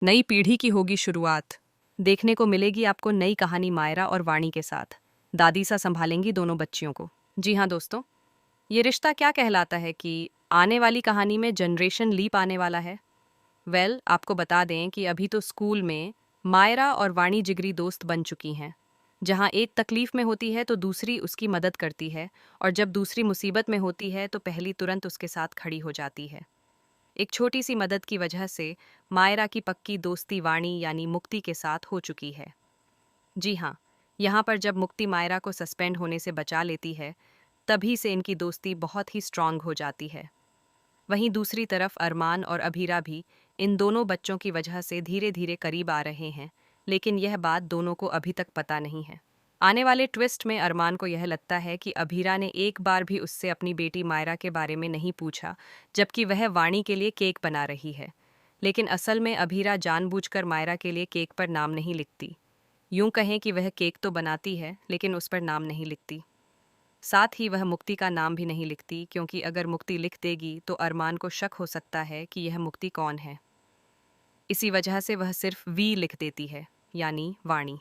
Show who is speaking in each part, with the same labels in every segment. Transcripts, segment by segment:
Speaker 1: नई पीढ़ी की होगी शुरुआत। देखने को मिलेगी आपको नई कहानी मायरा और वाणी के साथ। दादी सा संभालेंगी दोनों बच्चियों को। जी हाँ दोस्तों, ये रिश्ता क्या कहलाता है कि आने वाली कहानी में जनरेशन लीप आने वाला है। आपको बता दें कि अभी तो स्कूल में मायरा और वाणी जिगरी दोस्त बन चुकी हैं। जहाँ एक तकलीफ में होती है तो दूसरी उसकी मदद करती है, और जब दूसरी मुसीबत में होती है तो पहली तुरंत उसके साथ खड़ी हो जाती है। एक छोटी सी मदद की वजह से मायरा की पक्की दोस्ती वाणी यानी मुक्ति के साथ हो चुकी है। जी हाँ, यहाँ पर जब मुक्ति मायरा को सस्पेंड होने से बचा लेती है, तभी से इनकी दोस्ती बहुत ही स्ट्रांग हो जाती है। वहीं दूसरी तरफ अरमान और अभीरा भी इन दोनों बच्चों की वजह से धीरे धीरे करीब आ रहे हैं, लेकिन यह बात दोनों को अभी तक पता नहीं है। आने वाले ट्विस्ट में अरमान को यह लगता है कि अभीरा ने एक बार भी उससे अपनी बेटी मायरा के बारे में नहीं पूछा, जबकि वह वाणी के लिए केक बना रही है। लेकिन असल में अभीरा जानबूझकर मायरा के लिए केक पर नाम नहीं लिखती। यूं कहें कि वह केक तो बनाती है, लेकिन उस पर नाम नहीं लिखती। साथ ही वह मुक्ति का नाम भी नहीं लिखती, क्योंकि अगर मुक्ति लिख देगी तो अरमान को शक हो सकता है कि यह मुक्ति कौन है। इसी वजह से वह सिर्फ वी लिख देती है, यानी वाणी।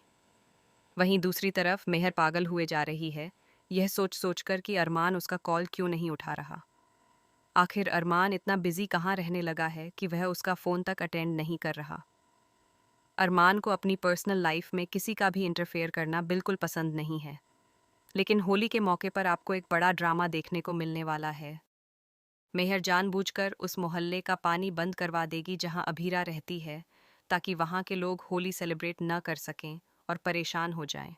Speaker 1: वहीं दूसरी तरफ मेहर पागल हुए जा रही है, यह सोच सोचकर कि अरमान उसका कॉल क्यों नहीं उठा रहा। आखिर अरमान इतना बिजी कहाँ रहने लगा है कि वह उसका फ़ोन तक अटेंड नहीं कर रहा। अरमान को अपनी पर्सनल लाइफ में किसी का भी इंटरफेयर करना बिल्कुल पसंद नहीं है। लेकिन होली के मौके पर आपको एक बड़ा ड्रामा देखने को मिलने वाला है। मेहर जानबूझकर उस मोहल्ले का पानी बंद करवा देगी जहां अभीरा रहती है, ताकि वहां के लोग होली सेलिब्रेट न कर सकें और परेशान हो जाएं।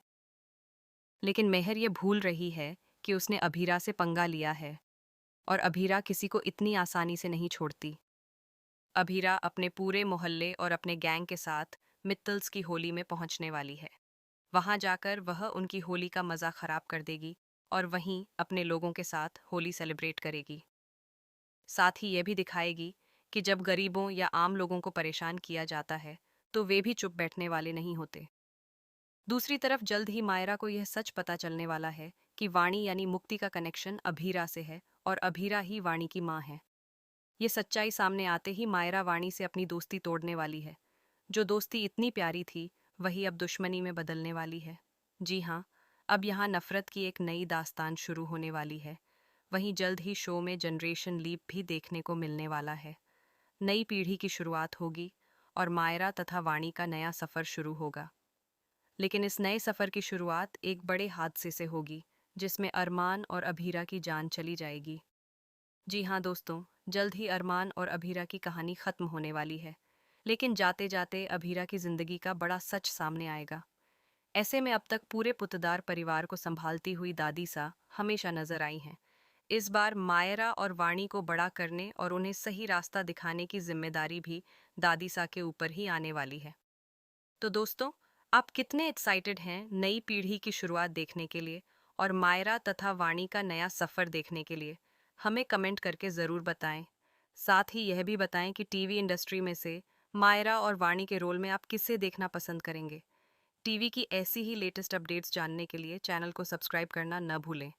Speaker 1: लेकिन मेहर ये भूल रही है कि उसने अभीरा से पंगा लिया है, और अभीरा किसी को इतनी आसानी से नहीं छोड़ती। अभीरा अपने पूरे मोहल्ले और अपने गैंग के साथ मित्तल्स की होली में पहुंचने वाली है। वहां जाकर वह उनकी होली का मजा खराब कर देगी, और वहीं अपने लोगों के साथ होली सेलिब्रेट करेगी। साथ ही यह भी दिखाएगी कि जब गरीबों या आम लोगों को परेशान किया जाता है तो वे भी चुप बैठने वाले नहीं होते। दूसरी तरफ जल्द ही मायरा को यह सच पता चलने वाला है कि वाणी यानी मुक्ति का कनेक्शन अभीरा से है, और अभीरा ही वाणी की माँ है। ये सच्चाई सामने आते ही मायरा वाणी से अपनी दोस्ती तोड़ने वाली है। जो दोस्ती इतनी प्यारी थी, वही अब दुश्मनी में बदलने वाली है। जी हाँ, अब यहाँ नफरत की एक नई दास्तान शुरू होने वाली है। वहीं जल्द ही शो में जनरेशन लीप भी देखने को मिलने वाला है। नई पीढ़ी की शुरुआत होगी, और मायरा तथा वाणी का नया सफर शुरू होगा। लेकिन इस नए सफर की शुरुआत एक बड़े हादसे से होगी, जिसमें अरमान और अभीरा की जान चली जाएगी। जी हाँ दोस्तों, जल्द ही अरमान और अभीरा की कहानी खत्म होने वाली है। लेकिन जाते जाते अभीरा की जिंदगी का बड़ा सच सामने आएगा। ऐसे में अब तक पूरे पुतदार परिवार को संभालती हुई दादी सा हमेशा नजर आई हैं। इस बार मायरा और वाणी को बड़ा करने और उन्हें सही रास्ता दिखाने की जिम्मेदारी भी दादी सा के ऊपर ही आने वाली है। तो दोस्तों, आप कितने एक्साइटेड हैं नई पीढ़ी की शुरुआत देखने के लिए और मायरा तथा वाणी का नया सफर देखने के लिए? हमें कमेंट करके ज़रूर बताएं। साथ ही यह भी बताएं कि टीवी इंडस्ट्री में से मायरा और वाणी के रोल में आप किसे देखना पसंद करेंगे। टीवी की ऐसी ही लेटेस्ट अपडेट्स जानने के लिए चैनल को सब्सक्राइब करना न भूलें।